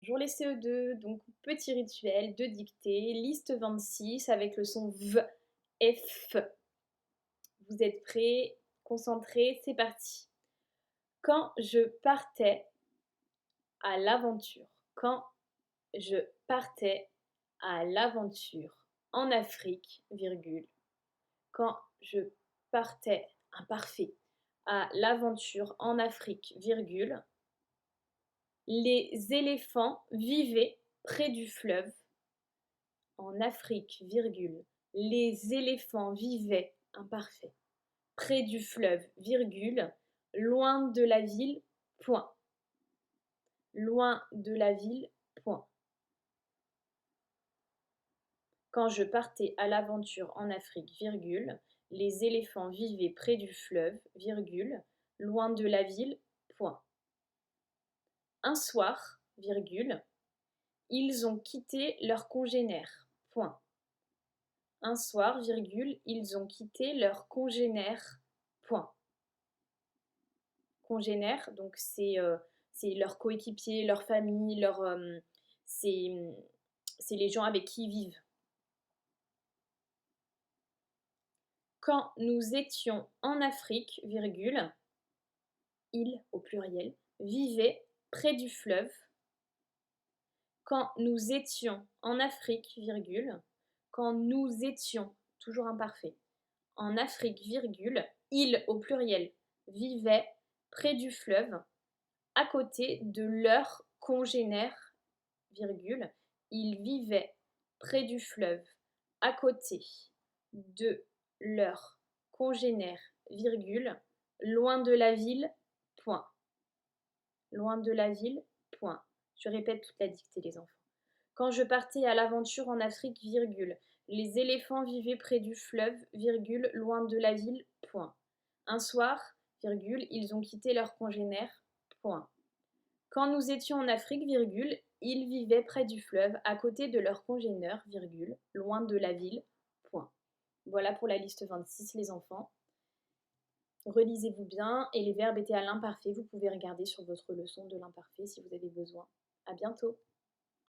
Bonjour les CE2, donc petit rituel de dictée, liste 26 avec le son V, F. Vous êtes prêts, concentrés, c'est parti. Quand je partais à l'aventure, quand je partais à l'aventure en Afrique, virgule, quand je partais, imparfait, à l'aventure en Afrique, virgule, les éléphants vivaient près du fleuve. En Afrique, virgule, les éléphants vivaient, imparfait, près du fleuve, virgule, loin de la ville, point. Loin de la ville, point. Quand je partais à l'aventure en Afrique, virgule, les éléphants vivaient près du fleuve, virgule, loin de la ville, point. Un soir, virgule, ils ont quitté leurs congénères, point. Un soir, virgule, ils ont quitté leurs congénères, point. Congénères, donc c'est leurs coéquipiers, leur famille, c'est les gens avec qui ils vivent. Quand nous étions en Afrique, virgule, ils, au pluriel, vivaient près du fleuve. Quand nous étions en Afrique, virgule, quand nous étions, toujours imparfait, en Afrique, virgule, ils, au pluriel, vivaient près du fleuve, à côté de leurs congénères, virgule, ils vivaient près du fleuve, à côté de leurs congénères, virgule, loin de la ville, point. Loin de la ville, point. Je répète toute la dictée, les enfants. Quand je partais à l'aventure en Afrique, virgule, les éléphants vivaient près du fleuve, virgule, loin de la ville, point. Un soir, virgule, ils ont quitté leurs congénères, point. Quand nous étions en Afrique, virgule, ils vivaient près du fleuve, à côté de leurs congénères, virgule, loin de la ville, point. Voilà pour la liste 26, les enfants. Relisez-vous bien, et les verbes étaient à l'imparfait. Vous pouvez regarder sur votre leçon de l'imparfait si vous avez besoin. À bientôt.